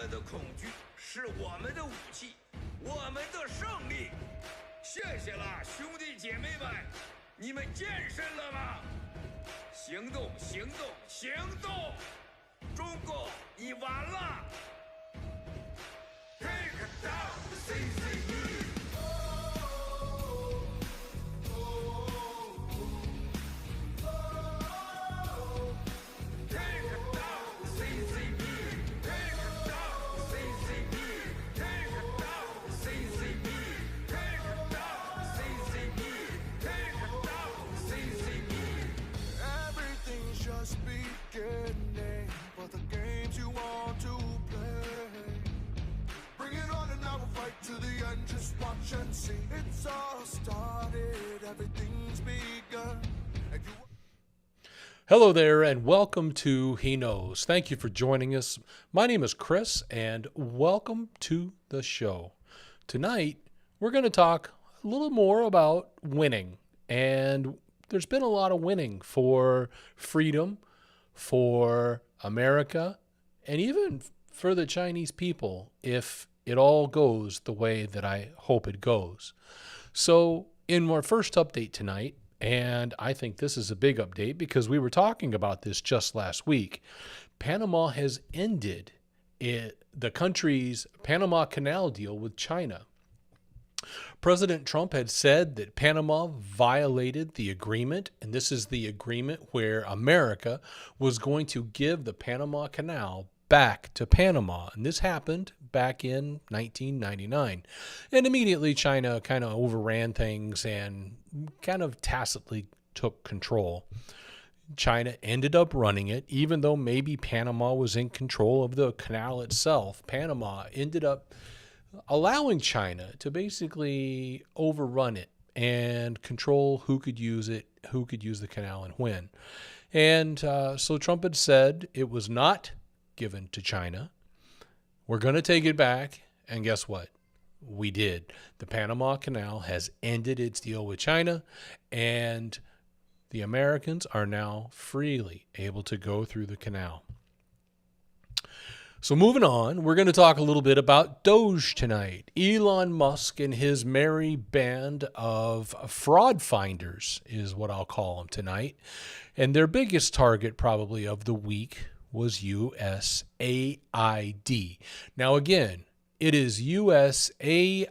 们的恐惧是我们的武器，我们的胜利。谢谢了，兄弟姐妹们，你们健身了吗？行动，行动，行动！中国，你完了 ！Take down the CCP！ beginning, but the games you want to play. Bring it on and I will fight to the end. Just watch and see. It's all started, everything's begun. And you. Hello there, and welcome to He Knows. Thank you for joining us. My name is Chris, and welcome to the show. Tonight, we're going to talk a little more about winning. And there's been a lot of winning for freedom, for America, and even for the Chinese people, if it all goes the way that I hope it goes. So, in our first update tonight, and I think this is a big update because we were talking about this just last week, Panama has ended the country's Panama Canal deal with China. President Trump had said that Panama violated the agreement, and this is the agreement where America was going to give the Panama Canal back to Panama. And this happened back in 1999. And immediately China kind of overran things and kind of tacitly took control. China ended up running it, even though maybe Panama was in control of the canal itself. Panama ended up allowing China to basically overrun it and control who could use it, who could use the canal and when. And so Trump had said it was not given to China. We're going to take it back. And guess what? We did. The Panama Canal has ended its deal with China, and the Americans are now freely able to go through the canal. So moving on, we're going to talk a little bit about Doge tonight. Elon Musk and his merry band of fraud finders is what I'll call them tonight. And their biggest target probably of the week was USAID. Now again, it is USAID,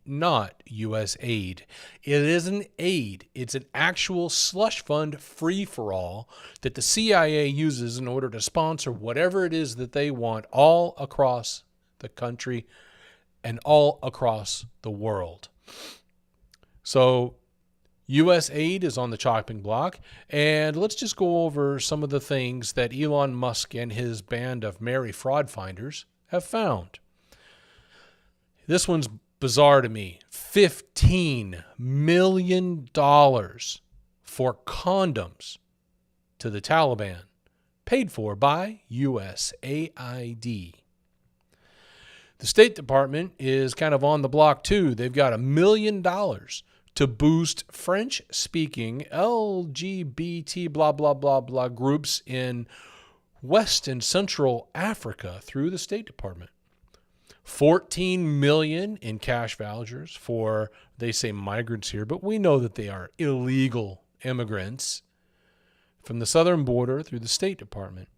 not USAID. It is an aid. It's an actual slush fund free-for-all that the CIA uses in order to sponsor whatever it is that they want all across the country and all across the world. So USAID is on the chopping block, and let's just go over some of the things that Elon Musk and his band of merry fraud finders have found. This one's bizarre to me. $15 million for condoms to the Taliban, paid for by USAID. The State Department is kind of on the block too. They've got $1 million to boost French-speaking LGBT blah, blah, blah, blah groups in West and Central Africa through the State Department. $14 million in cash vouchers for, they say migrants here, but we know that they are illegal immigrants from the southern border through the State Department.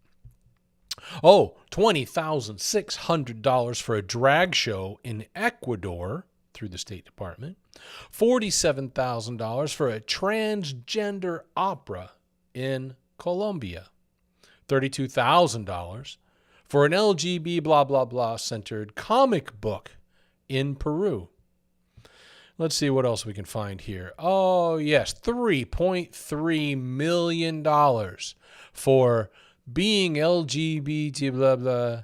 Oh, $20,600 for a drag show in Ecuador through the State Department. $47,000 for a transgender opera in Colombia. $32,000 for an LGBT blah, blah, blah centered comic book in Peru. Let's see what else we can find here. Oh, yes, $3.3 million for being LGBT blah, blah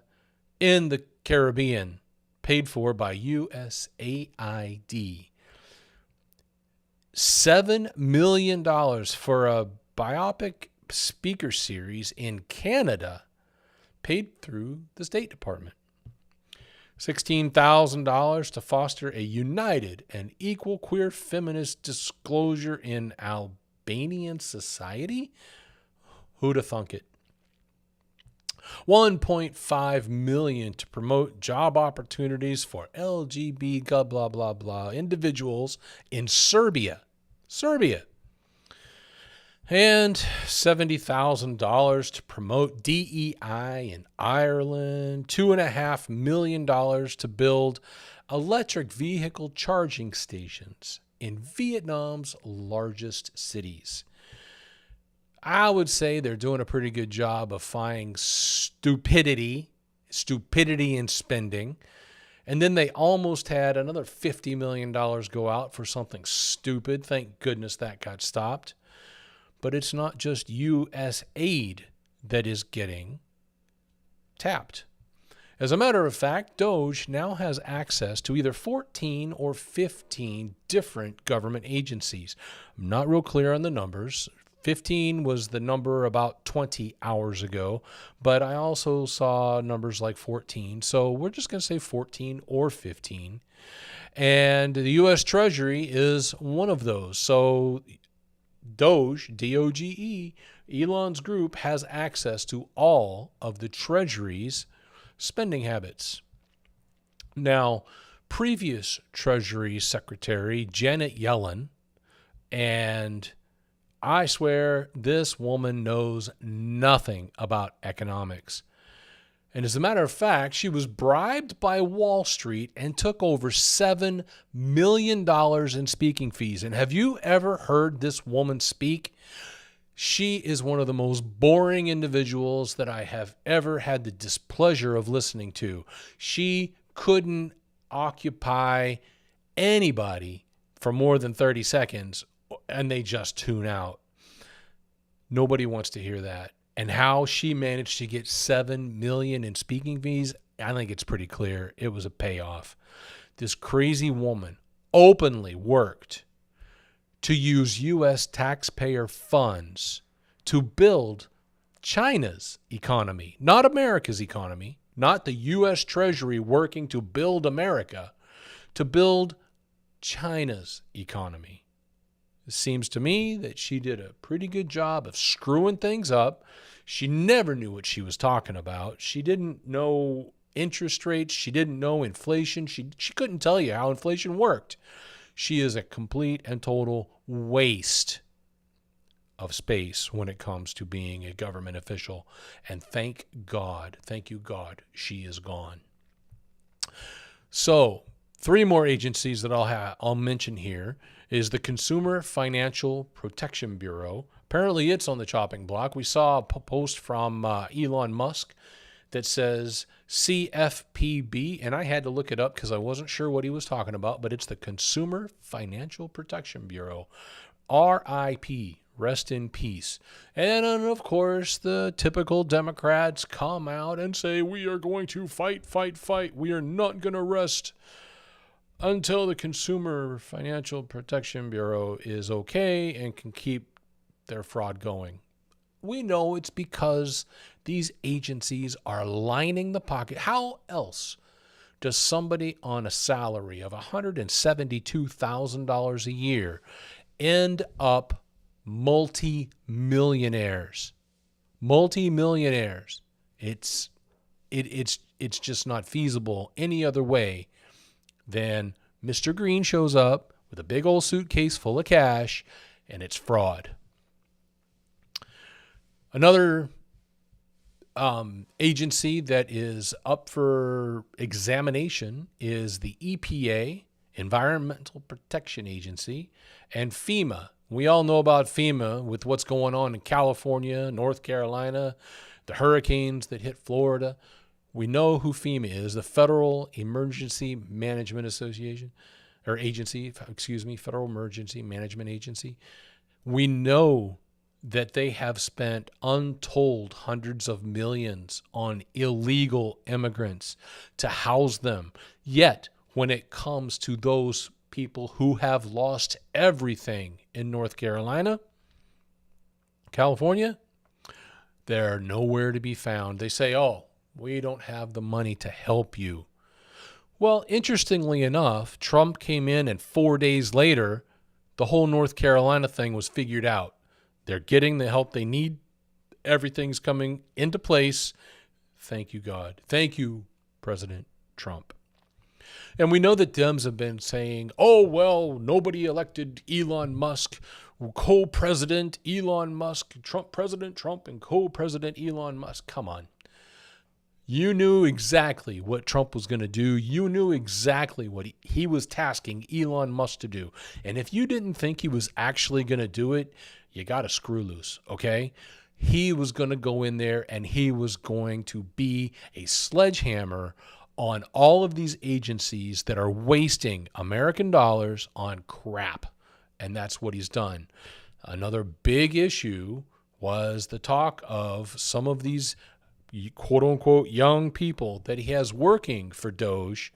in the Caribbean, paid for by USAID. $7 million for a biopic speaker series in Canada, paid through the State Department. $16,000 to foster a united and equal queer feminist disclosure in Albanian society? Who'da thunk it? $1.5 million to promote job opportunities for LGBT blah blah blah blah individuals in Serbia. And $70,000 to promote DEI in Ireland, $2.5 million to build electric vehicle charging stations in Vietnam's largest cities. I would say they're doing a pretty good job of finding stupidity in spending. And then they almost had another $50 million go out for something stupid. Thank goodness that got stopped. But it's not just U.S. aid that is getting tapped. As a matter of fact, DOGE now has access to either 14 or 15 different government agencies. I'm not real clear on the numbers. 15 was the number about 20 hours ago, but I also saw numbers like 14. So we're just going to say 14 or 15. And the U.S. Treasury is one of those. So DOGE, D-O-G-E, Elon's group has access to all of the Treasury's spending habits. Now, previous Treasury Secretary Janet Yellen, and I swear this woman knows nothing about economics. And as a matter of fact, she was bribed by Wall Street and took over $7 million in speaking fees. And have you ever heard this woman speak? She is one of the most boring individuals that I have ever had the displeasure of listening to. She couldn't occupy anybody for more than 30 seconds, and they just tune out. Nobody wants to hear that. And how she managed to get $7 million in speaking fees, I think it's pretty clear it was a payoff. This crazy woman openly worked to use U.S. taxpayer funds to build China's economy, not America's economy, not the U.S. Treasury working to build America, to build China's economy. It seems to me that she did a pretty good job of screwing things up. She never knew what she was talking about. She didn't know interest rates. She didn't know inflation. She couldn't tell you how inflation worked. She is a complete and total waste of space when it comes to being a government official. And thank you God, she is gone. So 3 more agencies that I'll mention here is the Consumer Financial Protection Bureau. Apparently it's on the chopping block. We saw a post from Elon Musk that says CFPB, and I had to look it up because I wasn't sure what he was talking about, but it's the Consumer Financial Protection Bureau. RIP, rest in peace. And then, of course, the typical Democrats come out and say, we are going to fight. We are not going to rest until the Consumer Financial Protection Bureau is okay and can keep their fraud going. We know it's because these agencies are lining the pocket. How else does somebody on a salary of $172,000 a year end up multi-millionaires? It's just not feasible any other way than Mr. Green shows up with a big old suitcase full of cash, and it's fraud. Another agency that is up for examination is the EPA, Environmental Protection Agency, and FEMA. We all know about FEMA with what's going on in California, North Carolina, the hurricanes that hit Florida. We know who FEMA is, the Federal Emergency Management Association, or agency, Federal Emergency Management Agency. We know that they have spent untold hundreds of millions on illegal immigrants to house them. Yet, when it comes to those people who have lost everything in North Carolina, California, they're nowhere to be found. They say, oh, we don't have the money to help you. Well, interestingly enough, Trump came in and 4 days later, the whole North Carolina thing was figured out. They're getting the help they need. Everything's coming into place. Thank you, God. Thank you, President Trump. And we know that Dems have been saying, oh, well, nobody elected Elon Musk, co-president Elon Musk, President Trump and co-president Elon Musk. Come on. You knew exactly what Trump was going to do. You knew exactly what he was tasking Elon Musk to do. And if you didn't think he was actually going to do it, you got to screw loose, okay? He was going to go in there and he was going to be a sledgehammer on all of these agencies that are wasting American dollars on crap. And that's what he's done. Another big issue was the talk of some of these quote unquote young people that he has working for Doge.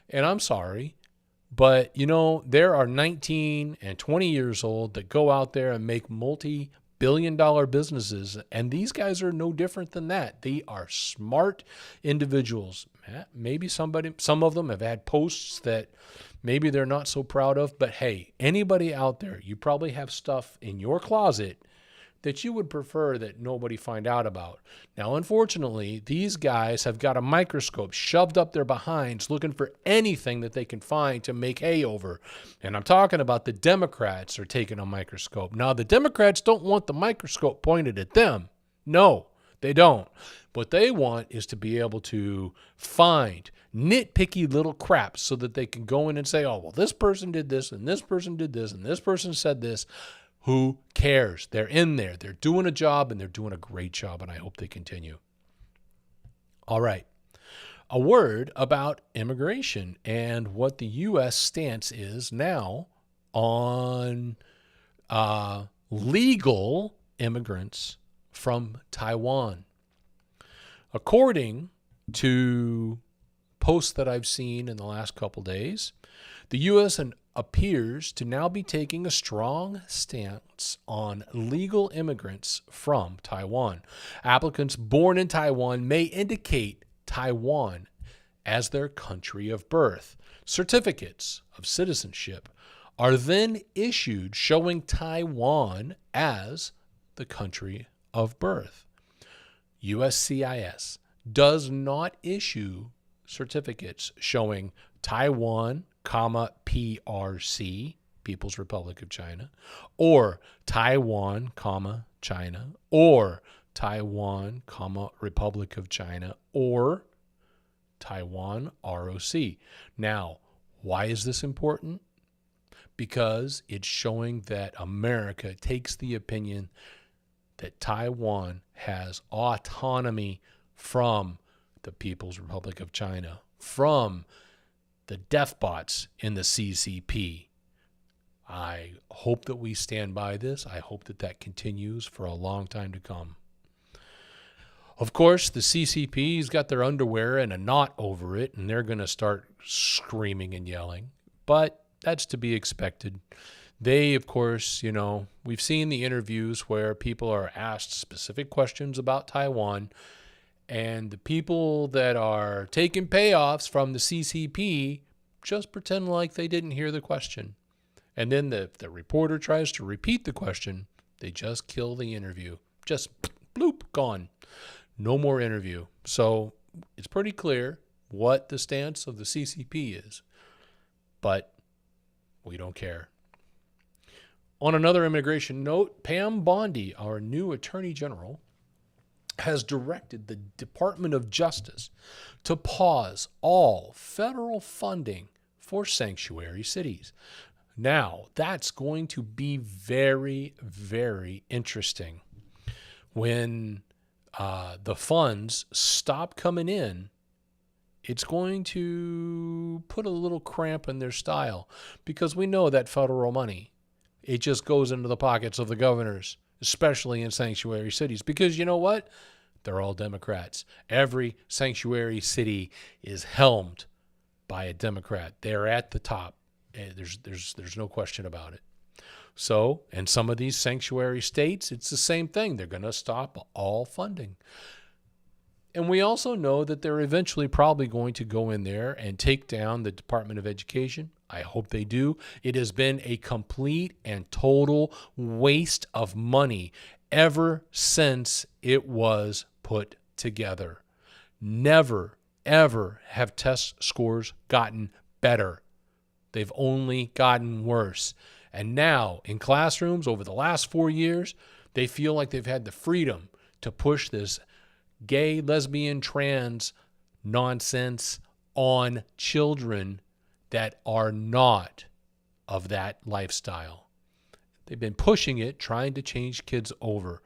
And I'm sorry, but there are 19 and 20 years old that go out there and make multi-billion-dollar businesses. And these guys are no different than that. They are smart individuals. Maybe some of them have had posts that maybe they're not so proud of, but hey, anybody out there, you probably have stuff in your closet that you would prefer that nobody find out about. Now, unfortunately, these guys have got a microscope shoved up their behinds looking for anything that they can find to make hay over. And I'm talking about the Democrats are taking a microscope. Now, the Democrats don't want the microscope pointed at them. No, they don't. What they want is to be able to find nitpicky little crap so that they can go in and say, oh, well, this person did this, and this person did this, and this person said this. Who cares? They're in there. They're doing a job, and they're doing a great job, and I hope they continue. All right. A word about immigration and what the U.S. stance is now on legal immigrants from Taiwan. According to posts that I've seen in the last couple days, the U.S. appears to now be taking a strong stance on legal immigrants from Taiwan. Applicants born in Taiwan may indicate Taiwan as their country of birth. Certificates of citizenship are then issued showing Taiwan as the country of birth. USCIS does not issue certificates showing Taiwan, PRC, People's Republic of China, or Taiwan, China, or Taiwan, Republic of China, or Taiwan, ROC. Now, why is this important? Because it's showing that America takes the opinion that Taiwan has autonomy from the People's Republic of China, from the deathbots in the CCP. I hope that we stand by this. I hope that that continues for a long time to come. Of course, the CCP's got their underwear and a knot over it, and they're going to start screaming and yelling. But that's to be expected. They, of course, we've seen the interviews where people are asked specific questions about Taiwan, and the people that are taking payoffs from the CCP just pretend like they didn't hear the question. And then the reporter tries to repeat the question. They just kill the interview. Just bloop, gone. No more interview. So it's pretty clear what the stance of the CCP is. But we don't care. On another immigration note, Pam Bondi, our new Attorney General, has directed the Department of Justice to pause all federal funding for sanctuary cities. Now, that's going to be very, very interesting. When the funds stop coming in, it's going to put a little cramp in their style, because we know that federal money, it just goes into the pockets of the governors, especially in sanctuary cities, because you know what? They're all Democrats. Every sanctuary city is helmed by a Democrat. They're at the top. There's no question about it. So, in some of these sanctuary states, it's the same thing. They're going to stop all funding. And we also know that they're eventually probably going to go in there and take down the Department of Education. I hope they do. It has been a complete and total waste of money ever since it was put together. Never, ever have test scores gotten better. They've only gotten worse. And now, in classrooms over the last 4 years, they feel like they've had the freedom to push this gay, lesbian, trans nonsense on children that are not of that lifestyle. They've been pushing it, trying to change kids over.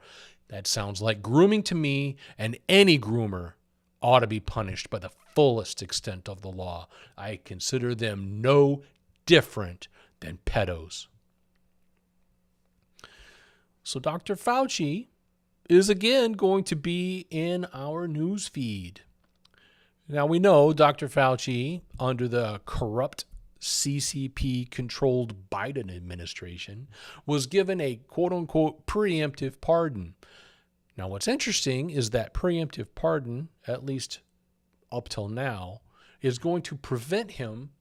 That sounds like grooming to me, and any groomer ought to be punished by the fullest extent of the law. I consider them no different than pedos. So Dr. Fauci is again going to be in our news feed. Now we know Dr. Fauci, under the corrupt CCP-controlled Biden administration, was given a quote-unquote preemptive pardon. Now what's interesting is that preemptive pardon, at least up till now, is going to prevent him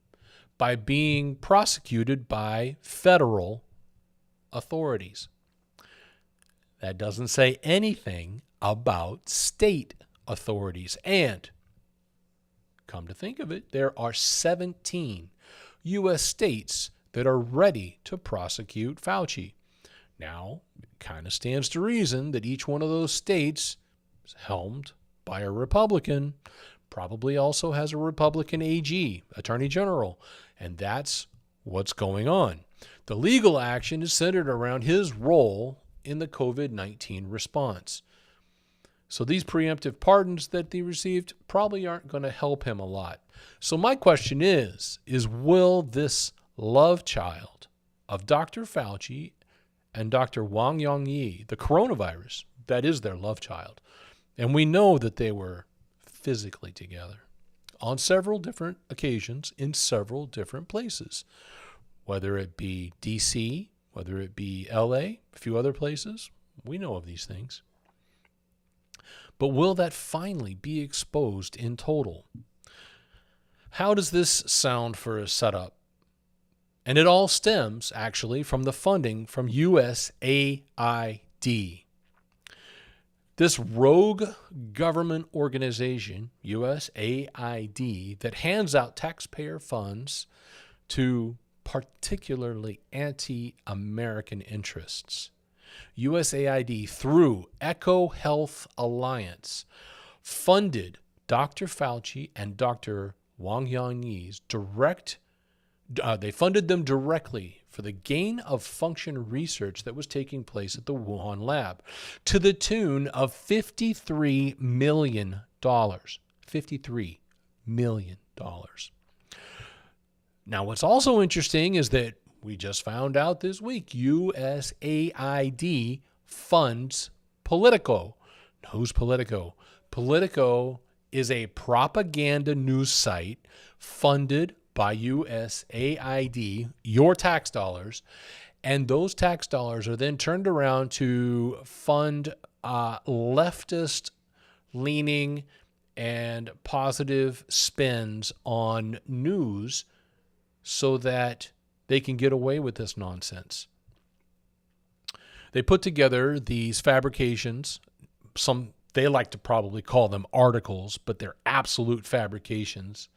by being prosecuted by federal authorities. That doesn't say anything about state authorities. And come to think of it, there are 17 U.S. states that are ready to prosecute Fauci. Now, it kind of stands to reason that each one of those states is helmed by a Republican, probably also has a Republican AG, Attorney General, and that's what's going on. The legal action is centered around his role in the COVID-19 response. So these preemptive pardons that he received probably aren't going to help him a lot. So my question is will this love child of Dr. Fauci and Dr. Wang Yongyi, the coronavirus, that is their love child, and we know that they were physically together on several different occasions in several different places, whether it be D.C., whether it be L.A., a few other places, we know of these things. But will that finally be exposed in total? How does this sound for a setup? And it all stems, actually, from the funding from USAID. This rogue government organization, USAID, that hands out taxpayer funds to particularly anti-American interests. USAID, through Echo Health Alliance, funded Dr. Fauci and Dr. Wang Yongyi's they funded them directly for the gain of function research that was taking place at the Wuhan lab to the tune of $53 million. $53 million. Now, what's also interesting is that we just found out this week USAID funds Politico. Who's Politico? Politico is a propaganda news site funded by USAID, your tax dollars, and those tax dollars are then turned around to fund leftist-leaning and positive spins on news so that they can get away with this nonsense. They put together these fabrications, they like to probably call them articles, but they're absolute fabrications,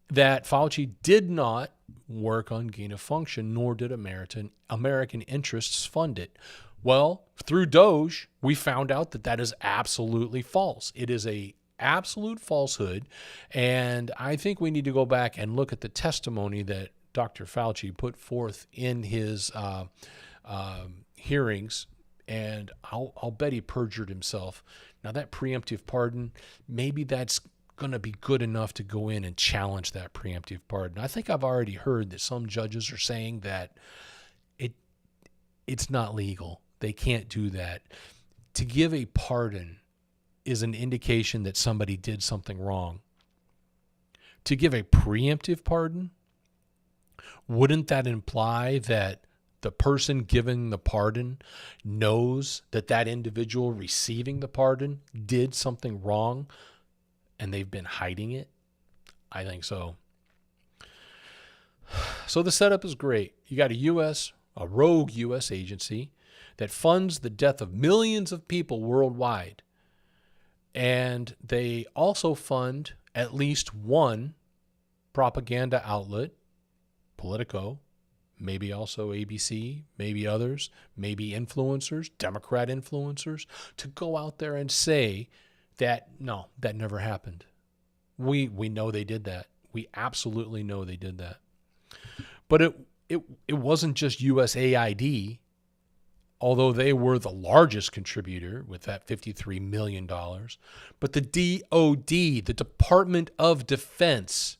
that Fauci did not work on gain of function, nor did American interests fund it. Well, through Doge, we found out that that is absolutely false. It is a absolute falsehood, and I think we need to go back and look at the testimony that Dr. Fauci put forth in his hearings, and I'll bet he perjured himself. Now, that preemptive pardon, maybe that's going to be good enough to go in and challenge that preemptive pardon. I think I've already heard that some judges are saying that it's not legal. They can't do that. To give a pardon is an indication that somebody did something wrong. To give a preemptive pardon, wouldn't that imply that the person giving the pardon knows that that individual receiving the pardon did something wrong and they've been hiding it? I think so. So the setup is great. You got a rogue U.S. agency that funds the death of millions of people worldwide. And they also fund at least one propaganda outlet, Politico, maybe also ABC, maybe others, maybe influencers, Democrat influencers, to go out there and say that, no, that never happened. We know they did that. We absolutely know they did that. But it wasn't just USAID, although they were the largest contributor with that $53 million. But the DOD, the Department of Defense,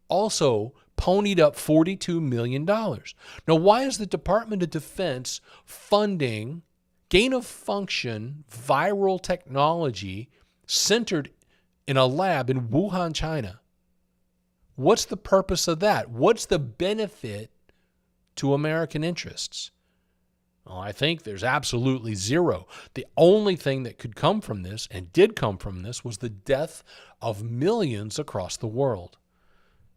also ponied up $42 million. Now, why is the Department of Defense funding gain-of-function viral technology centered in a lab in Wuhan, China? What's the purpose of that? What's the benefit to American interests? Well, I think there's absolutely zero. The only thing that could come from this, and did come from this, was the death of millions across the world.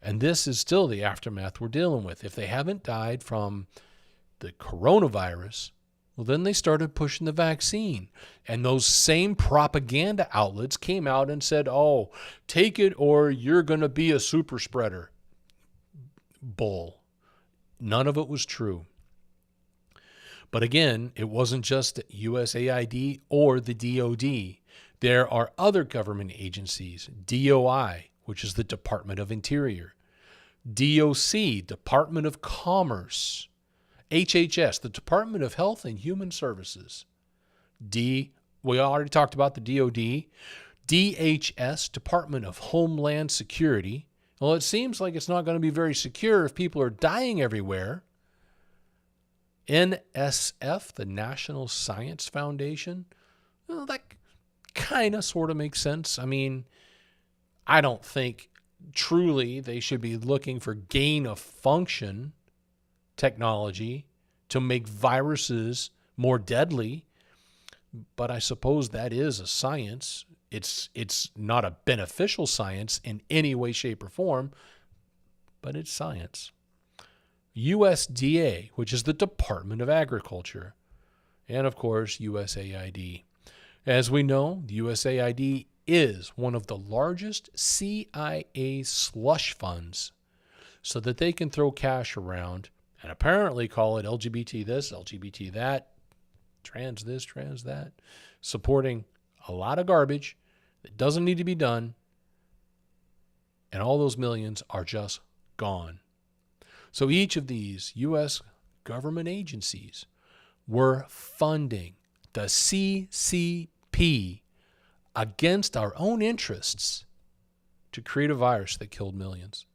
And this is still the aftermath we're dealing with. If they haven't died from the coronavirus, well, then they started pushing the vaccine. And those same propaganda outlets came out and said, oh, take it or you're going to be a super spreader. Bull. None of it was true. But again, it wasn't just USAID or the DOD. There are other government agencies, DOI, which is the Department of Interior, DOC, Department of Commerce, HHS, the Department of Health and Human Services, we already talked about the DOD, DHS, Department of Homeland Security. Well, it seems like it's not going to be very secure if people are dying everywhere. NSF, the National Science Foundation. Well, that kind of sort of makes sense. I mean, I don't think truly they should be looking for gain of function technology to make viruses more deadly. But I suppose that is a science. It's not a beneficial science in any way, shape, or form, but it's science. USDA, which is the Department of Agriculture, and of course, USAID. As we know, the USAID is one of the largest CIA slush funds so that they can throw cash around and apparently call it LGBT this, LGBT that, trans this, trans that, supporting a lot of garbage that doesn't need to be done, and all those millions are just gone. So each of these U.S. government agencies were funding the CCP against our own interests to create a virus that killed millions.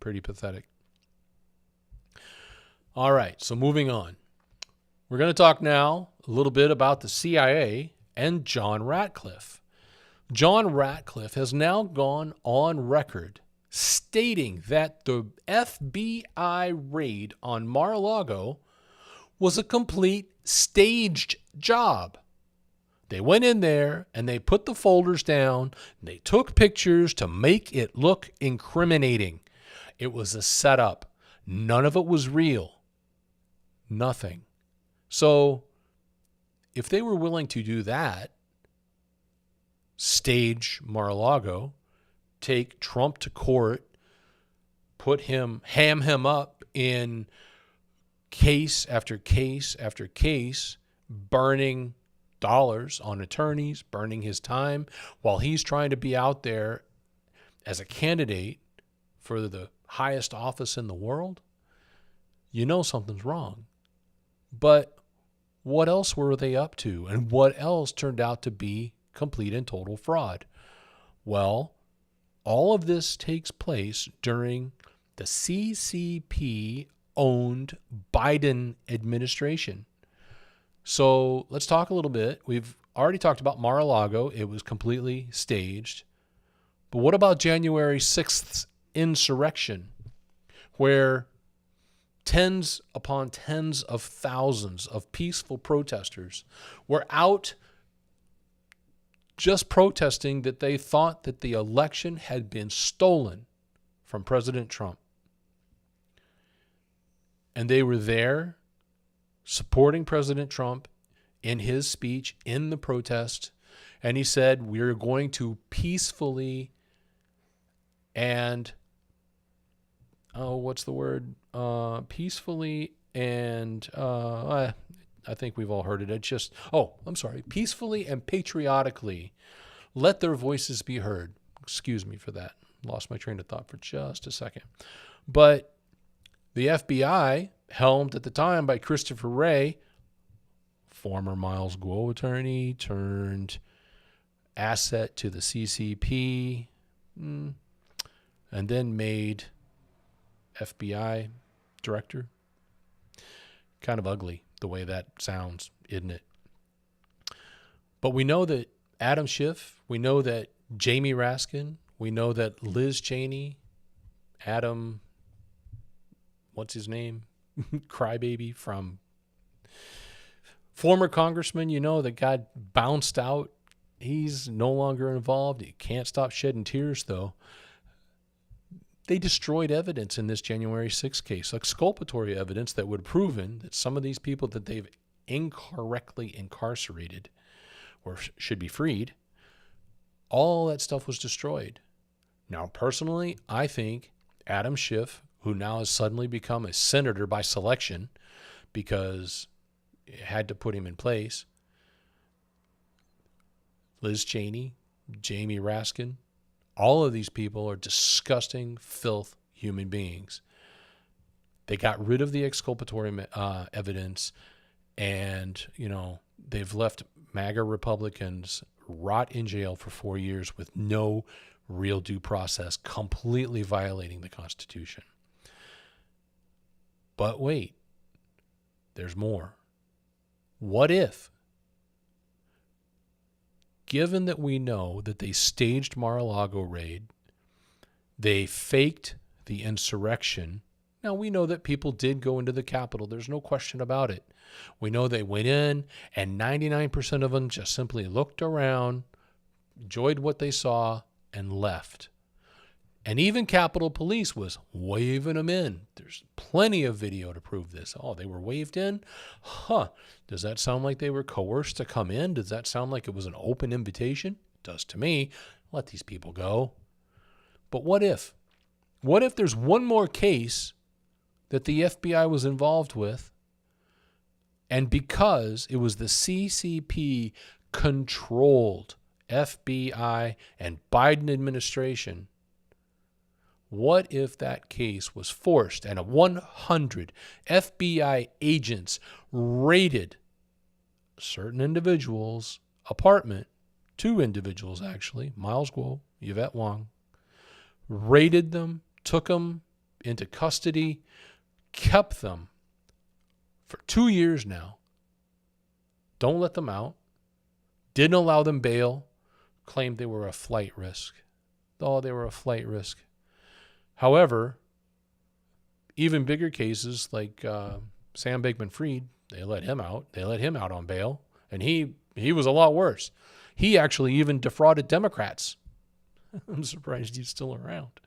Pretty pathetic. All right, so moving on. We're going to talk now a little bit about the CIA and John Ratcliffe. John Ratcliffe has now gone on record stating that the FBI raid on Mar-a-Lago was a complete staged job. They went in there and they put the folders down and they took pictures to make it look incriminating. It was a setup. None of it was real. Nothing. So if they were willing to do that, stage Mar-a-Lago, take Trump to court, ham him up in case after case after case, burning dollars on attorneys, burning his time while he's trying to be out there as a candidate for the highest office in the world, you know something's wrong. But what else were they up to? And what else turned out to be complete and total fraud? Well, all of this takes place during the CCP-owned Biden administration. So let's talk a little bit. We've already talked about Mar-a-Lago. It was completely staged. But what about January 6th insurrection, where tens upon tens of thousands of peaceful protesters were out just protesting that they thought that the election had been stolen from President Trump. And they were there supporting President Trump in his speech, in the protest, And he said, we're going to peacefully and, peacefully and, I think we've all heard it. It's just, peacefully and patriotically let their voices be heard. Excuse me for that. Lost my train of thought for just a second. But the FBI, helmed at the time by Christopher Wray, former Miles Guo attorney, turned asset to the CCP, and then made FBI director. Kind of ugly the way that sounds, isn't it? But we know that Adam Schiff, we know that Jamie Raskin, we know that Liz Cheney, Adam, what's his name? Crybaby from former congressman, that got bounced out. He's no longer involved. He can't stop shedding tears, though. They destroyed evidence in this January 6th case, exculpatory evidence that would have proven that some of these people that they've incorrectly incarcerated or should be freed. All that stuff was destroyed. Now, personally, I think Adam Schiff, who now has suddenly become a senator by selection because it had to put him in place, Liz Cheney, Jamie Raskin, all of these people are disgusting, filth human beings. They got rid of the exculpatory evidence, and, they've left MAGA Republicans rot in jail for 4 years with no real due process, completely violating the Constitution. But wait, there's more. What if, given that we know that they staged Mar-a-Lago raid, they faked the insurrection. Now, we know that people did go into the Capitol. There's no question about it. We know they went in, and 99% of them just simply looked around, enjoyed what they saw, and left. And even Capitol Police was waving them in. There's plenty of video to prove this. Oh, they were waved in? Does that sound like they were coerced to come in? Does that sound like it was an open invitation? It does to me. Let these people go. But what if? What if there's one more case that the FBI was involved with, and because it was the CCP controlled FBI and Biden administration, what if that case was forced and 100 FBI agents raided a certain individual's apartment, 2 individuals actually, Miles Guo, Yvette Wong, raided them, took them into custody, kept them for 2 years now, don't let them out, didn't allow them bail, claimed they were a flight risk. Oh, they were a flight risk. However, even bigger cases like Sam Bankman-Fried, they let him out. They let him out on bail, and he was a lot worse. He actually even defrauded Democrats. I'm surprised he's still around.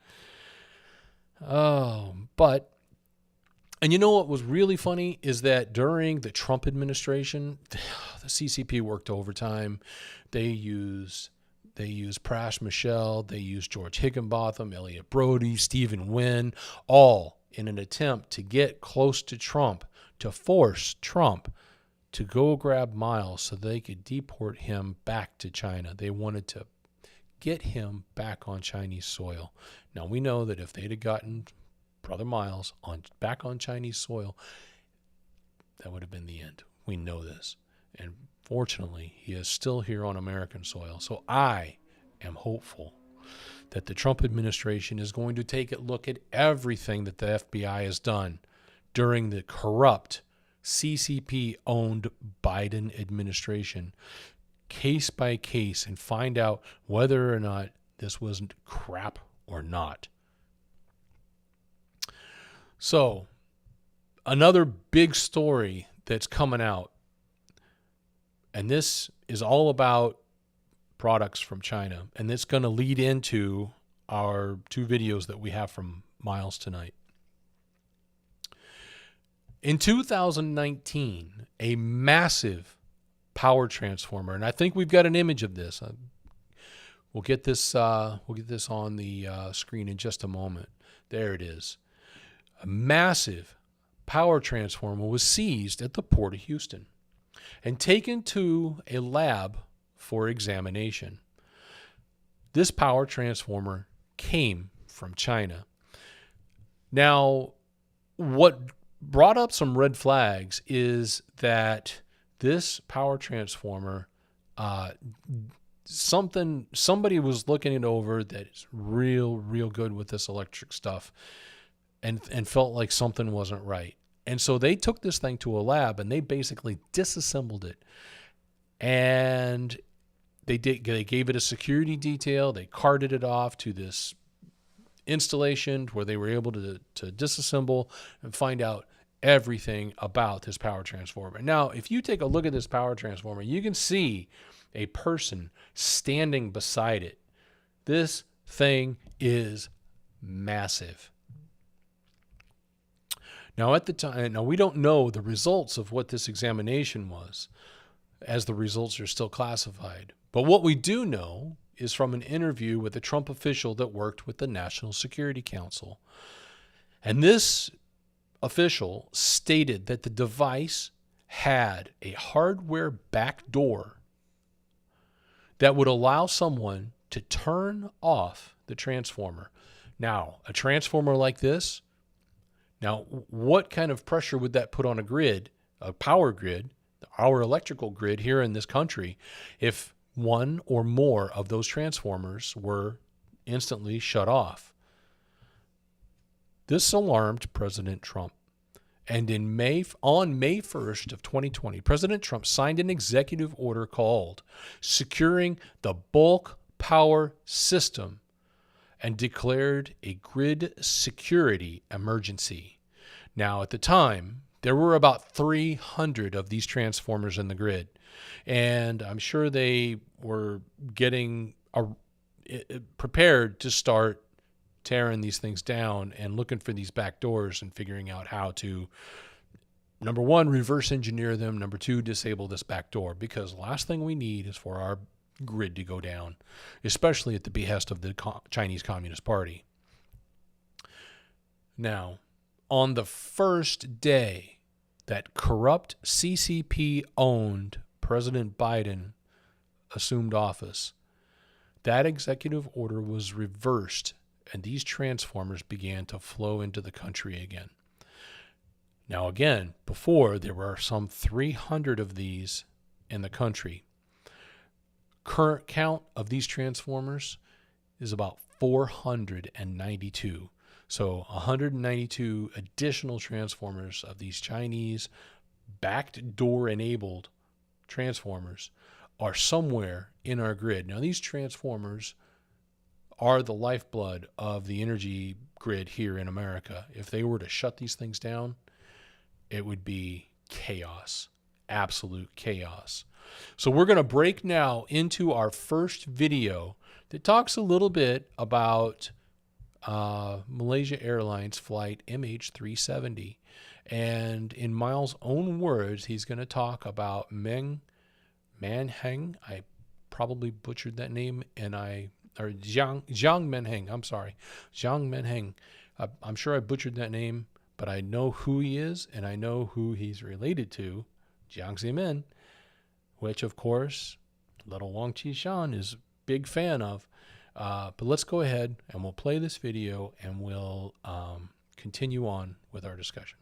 And you know what was really funny is that during the Trump administration, the CCP worked overtime. They used Prash Michel, they used George Higginbotham, Elliot Brody, Stephen Wynn, all in an attempt to get close to Trump, to force Trump to go grab Miles so they could deport him back to China. They wanted to get him back on Chinese soil. Now, we know that if they'd have gotten Brother Miles back on Chinese soil, that would have been the end. We know this. And fortunately, he is still here on American soil. So I am hopeful that the Trump administration is going to take a look at everything that the FBI has done during the corrupt CCP-owned Biden administration, case by case, and find out whether or not this wasn't crap or not. So, another big story that's coming out, and this is all about products from China, and it's going to lead into our 2 videos that we have from Miles tonight. In 2019, a massive power transformer. And I think we've got an image of this. We'll get this on the screen in just a moment. There it is. A massive power transformer was seized at the Port of Houston and taken to a lab for examination. This power transformer came from China. Now, what brought up some red flags is that this power transformer, somebody was looking it over that is real good with this electric stuff, and felt like something wasn't right. And so they took this thing to a lab and they basically disassembled it. And they gave it a security detail. They carted it off to this installation where they were able to disassemble and find out everything about this power transformer. Now, if you take a look at this power transformer, you can see a person standing beside it. This thing is massive. Now, at the time, we don't know the results of what this examination was, as the results are still classified. But what we do know is from an interview with a Trump official that worked with the National Security Council. And this official stated that the device had a hardware backdoor that would allow someone to turn off the transformer. Now, a transformer like this, now what kind of pressure would that put on a grid, a power grid, our electrical grid here in this country, if one or more of those transformers were instantly shut off? This alarmed President Trump. And on May 1st of 2020, President Trump signed an executive order called Securing the Bulk Power System and declared a grid security emergency. Now, at the time, there were about 300 of these transformers in the grid. And I'm sure they were getting prepared to start tearing these things down and looking for these back doors and figuring out how to, number one, reverse engineer them. Number two, disable this back door, because the last thing we need is for our grid to go down, especially at the behest of the Chinese Communist Party. Now, on the first day that corrupt CCP-owned President Biden assumed office, that executive order was reversed and these transformers began to flow into the country again. Now, again, before there were some 300 of these in the country. Current count of these transformers is about 492. So 192 additional transformers of these Chinese backdoor enabled transformers are somewhere in our grid. Now, these transformers are the lifeblood of the energy grid here in America. If they were to shut these things down, it would be chaos, absolute chaos. So we're going to break now into our first video that talks a little bit about Malaysia Airlines flight MH370. And in Miles' own words, he's going to talk about Meng Manheng. I probably butchered that name, or Jiang Menheng. I'm sorry, Jiang Menheng. I'm sure I butchered that name, but I know who he is, and I know who he's related to, Jiang Zemin, which, of course, little Wang Qishan is a big fan of. But let's go ahead and we'll play this video and we'll continue on with our discussion.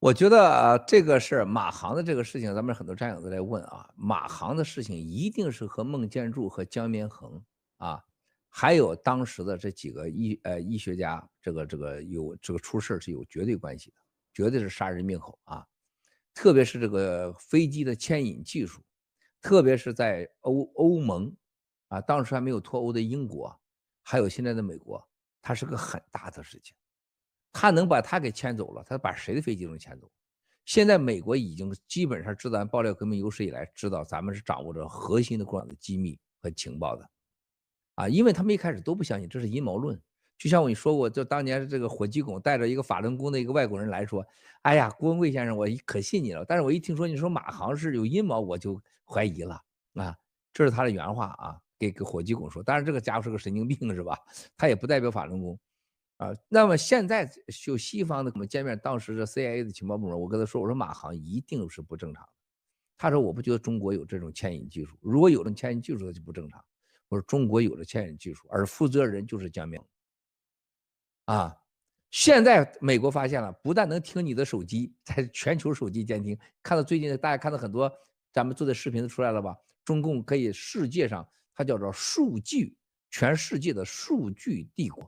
我觉得这个是马航的这个事情，咱们很多战友都在问啊，马航的事情一定是和孟建柱和江绵恒啊，还有当时的这几个医学家，这个有这个出事是有绝对关系的，绝对是杀人灭口啊！特别是这个飞机的牵引技术，特别是在欧盟啊，当时还没有脱欧的英国，还有现在的美国，它是个很大的事情。他能把他给牵走了，他把谁的飞机能牵走？现在美国已经基本上知道，爆料革命有史以来知道咱们是掌握着核心的共享的机密和情报的，啊，因为他们一开始都不相信这是阴谋论，就像我说过，就当年这个火鸡拱带着一个法轮功的一个外国人来说，哎呀，郭文贵先生，我可信你了。但是我一听说你说马航是有阴谋，我就怀疑了啊。这是他的原话啊，给火鸡拱说。当然这个家伙是个神经病是吧？他也不代表法轮功啊。那么现在就西方的我们见面，当时的 CIA 的情报部门，我跟他说，我说马航一定是不正常的。他说我不觉得中国有这种牵引技术，如果有这种牵引技术，它就不正常。我说中国有了牵引技术，而负责人就是江明。啊，现在美国发现了，不但能听你的手机，在全球手机监听，看到最近大家看到很多咱们做的视频都出来了吧？中共可以世界上，它叫做数据，全世界的数据帝国，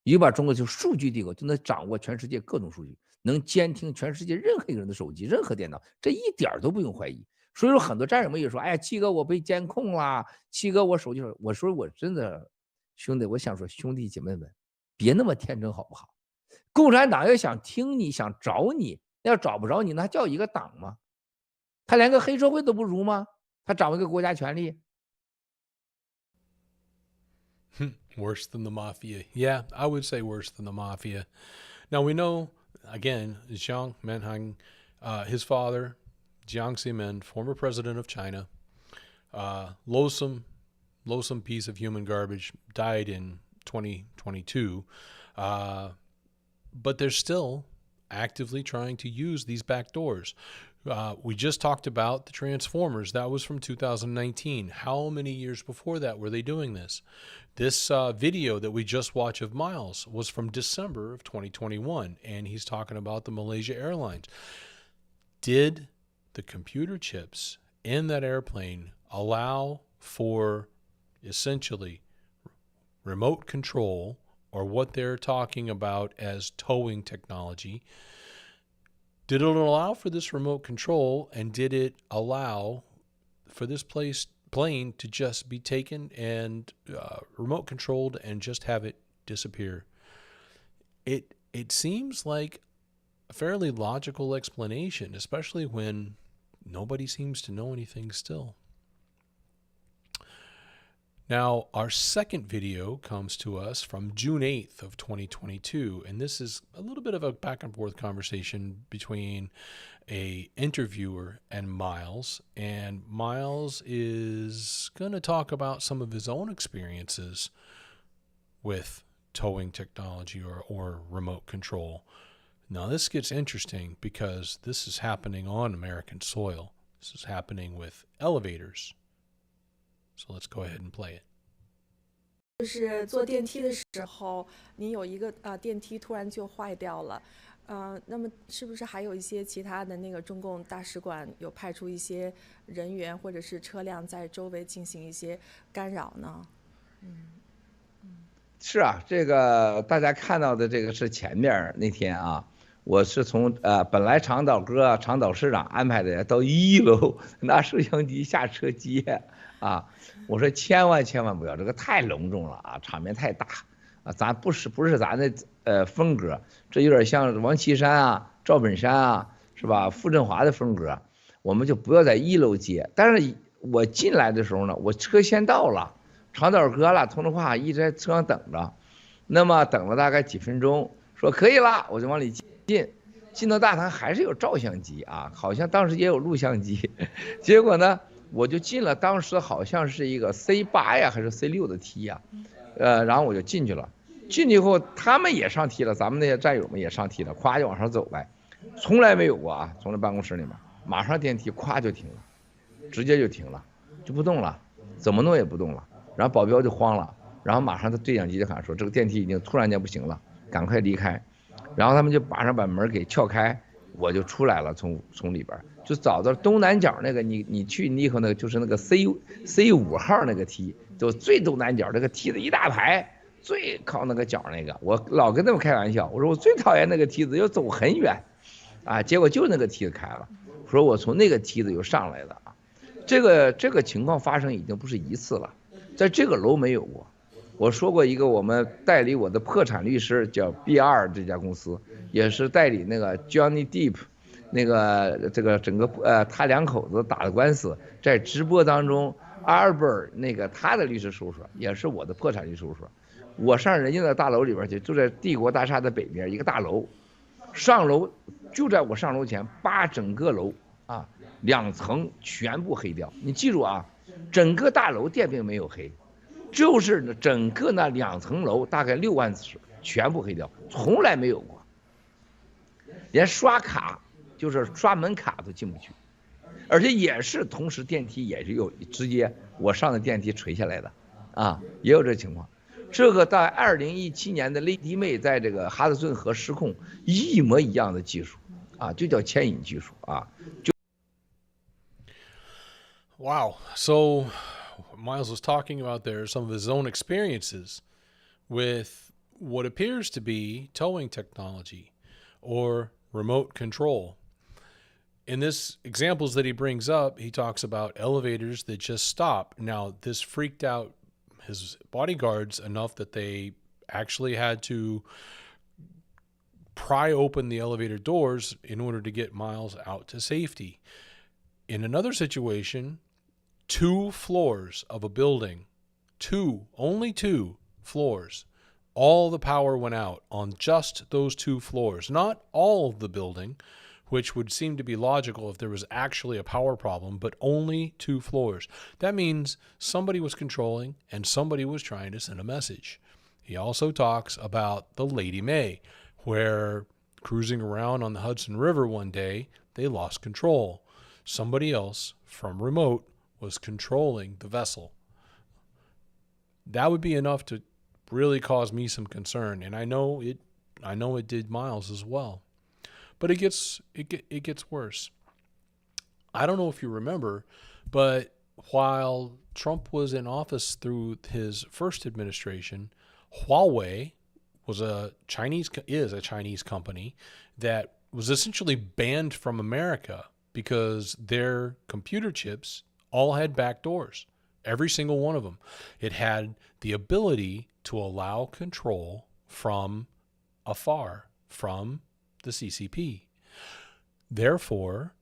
一把中国就数据帝国，就能掌握全世界各种数据，能监听全世界任何一个人的手机、任何电脑，这一点都不用怀疑。所以说，很多战友们也说：“哎呀，七哥，我被监控了，七哥，我手机上。”我说我真的，兄弟，我想说，兄弟姐妹们。别那么天真好不好？共产党要想听你，想找你，要找不着你，那叫一个党吗？他连个黑社会都不如吗？他掌握一个国家权力。Worse than the mafia. Yeah, I would say worse than the mafia. Now we know, again, Jiang Menhang, his father, Jiang Zemin, former president of China, loathsome piece of human garbage, died in 2022, but they're still actively trying to use these back doors. We just talked about the Transformers. That was from 2019. How many years before that were they doing this? This video that we just watched of Miles was from December of 2021, and he's talking about the Malaysia Airlines. Did the computer chips in that airplane allow for essentially remote control, or what they're talking about as towing technology? Did it allow for this remote control, and did it allow for this plane to just be taken and remote controlled and just have it disappear? It seems like a fairly logical explanation, especially when nobody seems to know anything still. Now, our second video comes to us from June 8th of 2022, and this is a little bit of a back and forth conversation between a interviewer and Miles is going to talk about some of his own experiences with towing technology or remote control. Now, this gets interesting because this is happening on American soil. This is happening with elevators. So let's go ahead and play it. 就是坐电梯的时候，你有一个电梯突然就坏掉了，那么是不是还有一些其他的那个中共大使馆有派出一些人员或者是车辆在周围进行一些干扰呢？是啊，这个大家看到的这个是前面那天啊，我是从本来长岛哥、长岛市长安排的到1楼拿摄像机下车接啊，我说千万不要，这个太隆重了啊，场面太大啊，咱不是咱的风格，这有点像王岐山啊、赵本山啊，是吧？傅振华的风格，我们就不要在1楼接。但是我进来的时候呢，我车先到了，长岛哥了，通了话一直在车上等着，那么等了大概几分钟，说可以了，我就往里进到大堂还是有照相机啊，好像当时也有录像机，结果呢，我就进了，当时好像是一个 C8呀还是 C6的梯呀，然后我就进去了。进去以后，他们也上梯了，咱们那些战友们也上梯了，咵就往上走呗，从来没有过啊，从那办公室里面，马上电梯咵就停了，直接就停了，就不动了，怎么弄也不动了。然后保镖就慌了，然后马上他对讲机就喊说这个电梯已经突然间不行了，赶快离开。然后他们就马上把门给撬开，我就出来了，从里边就找到东南角那个你去尼克那个就是那个 C5号那个梯，就最东南角那个梯子一大排。最靠那个角那个，我老跟他们开玩笑，我说我最讨厌那个梯子，要走很远，啊，结果就那个梯子开了，说我从那个梯子又上来的啊，这个情况发生已经不是一次了，在这个楼没有过。我说过一个我们代理我的破产律师叫 BR 这家公司，也是代理那个 Johnny Depp， 那个这个整个他两口子打的官司，在直播当中，阿尔伯那个他的律师事务所也是我的破产律师事务所。我上人家的大楼里边去，就在帝国大厦的北边一个大楼，上楼就在我上楼前，把整个楼啊2层全部黑掉。你记住啊，整个大楼电并没有黑，就是整个那2层楼大概6万尺全部黑掉，从来没有过，连刷卡就是刷门卡都进不去，而且也是同时电梯也是有直接我上的电梯垂下来的，啊，也有这情况。这个在2017年的雷迪妹在这个哈德逊河失控一模一样的技术，啊，就叫牵引技术啊。Wow. So Miles was talking about there some of his own experiences with what appears to be towing technology or remote control. In this examples that he brings up, he talks about elevators that just stop. Now, this freaked out his bodyguards enough that they actually had to pry open the elevator doors in order to get Miles out to safety. In another situation, 2 floors of a building, only 2 floors, all the power went out on just those 2 floors, not all of the building, which would seem to be logical if there was actually a power problem, but only 2 floors. That means somebody was controlling and somebody was trying to send a message. He also talks about the Lady May, where cruising around on the Hudson River one day, they lost control. Somebody else from remote was controlling the vessel. That would be enough to really cause me some concern, and I know it did Miles as well. But it gets worse. I don't know if you remember, but while Trump was in office through his first administration, Huawei is a Chinese company that was essentially banned from America because their computer chips all had backdoors, every single one of them. It had the ability to allow control from afar, from the CCP. Therefore,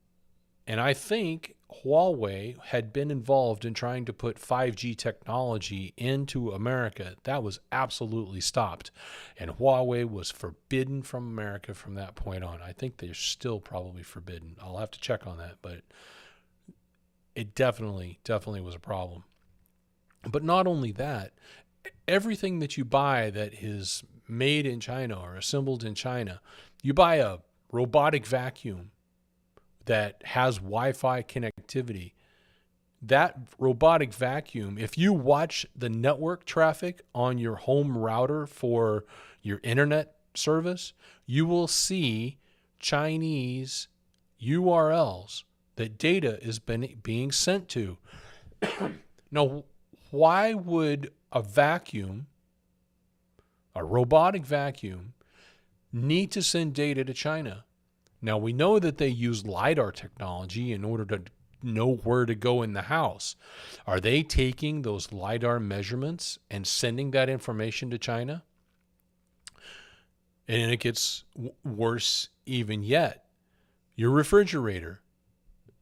and I think Huawei had been involved in trying to put 5G technology into America. That was absolutely stopped. And Huawei was forbidden from America from that point on. I think they're still probably forbidden. I'll have to check on that, but it definitely was a problem. But not only that, everything that you buy that is made in China or assembled in China, you buy a robotic vacuum that has Wi-Fi connectivity. That robotic vacuum, if you watch the network traffic on your home router for your internet service, you will see Chinese URLs that data is being sent to. Now, why would a robotic vacuum, need to send data to China? Now, we know that they use LiDAR technology in order to know where to go in the house. Are they taking those LiDAR measurements and sending that information to China? And it gets worse even yet. Your refrigerator,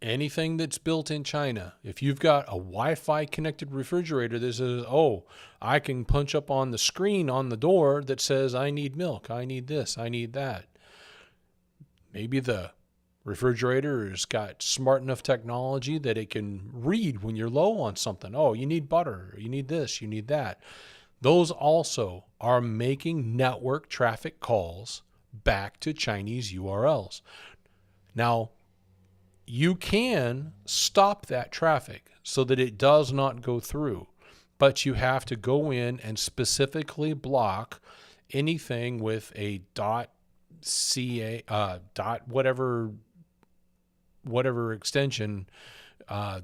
anything that's built in China, if you've got a Wi-Fi connected refrigerator that says, oh, I can punch up on the screen on the door that says, I need milk, I need this, I need that. Maybe the refrigerator has got smart enough technology that it can read when you're low on something. Oh, you need butter, you need this, you need that. Those also are making network traffic calls back to Chinese URLs. Now, you can stop that traffic so that it does not go through, but you have to go in and specifically block anything with a .ca, whatever extension the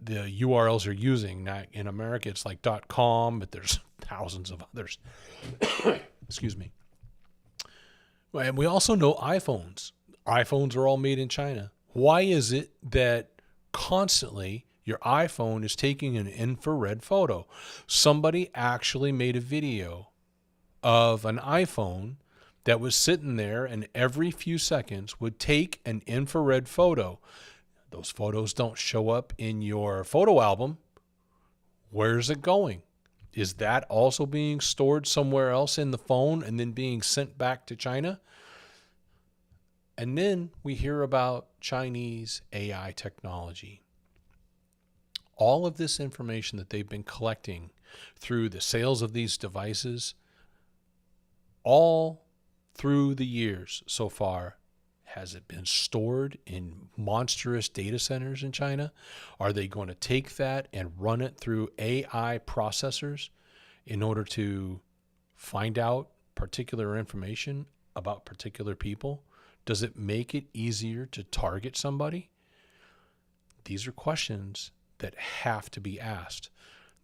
URLs are using. Now, in America, it's like .com, but there's thousands of others. Excuse me. And we also know iPhones. iPhones are all made in China. Why is it that constantly your iPhone is taking an infrared photo? Somebody actually made a video of an iPhone that was sitting there and every few seconds would take an infrared photo. Those photos don't show up in your photo album. Where's it going? is that also being stored somewhere else in the phone and then being sent back to China? And then we hear about Chinese AI technology. All of this information that they've been collecting through the sales of these devices, all through the years so far, has it been stored in monstrous data centers in China? Are they going to take that and run it through AI processors in order to find out particular information about particular people? Does it make it easier to target somebody? These are questions that have to be asked.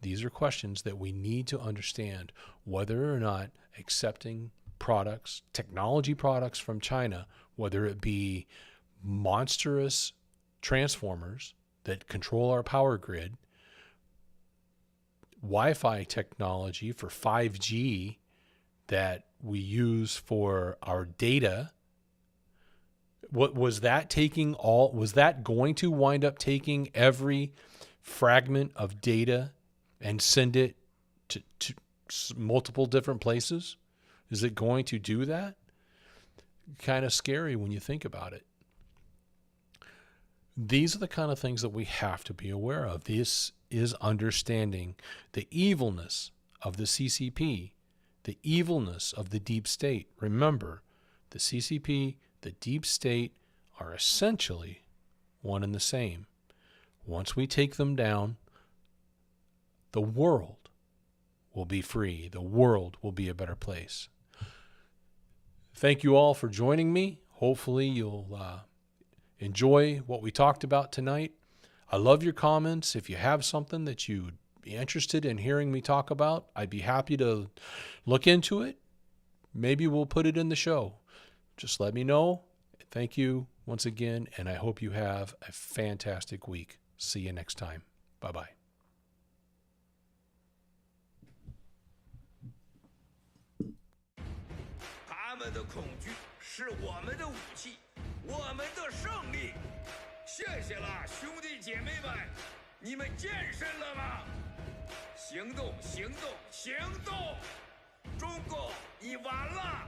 These are questions that we need to understand whether or not accepting products, technology products from China, whether it be monstrous transformers that control our power grid, Wi-Fi technology for 5G that we use for our data. What was that taking all? Was that going to wind up taking every fragment of data and send it to multiple different places? Is it going to do that? Kind of scary when you think about it. These are the kind of things that we have to be aware of. This is understanding the evilness of the CCP, the evilness of the deep state. Remember, the CCP, the deep state are essentially one and the same. Once we take them down, the world will be free. The world will be a better place. Thank you all for joining me. Hopefully you'll enjoy what we talked about tonight. I love your comments. If you have something that you'd be interested in hearing me talk about, I'd be happy to look into it. Maybe we'll put it in the show. Just let me know. Thank you once again, and I hope you have a fantastic week. See you next time. Bye-bye.他们的恐惧是我们的武器，我们的胜利。谢谢了，兄弟姐妹们，你们健身了吗？行动，行动，行动！中共，你完了！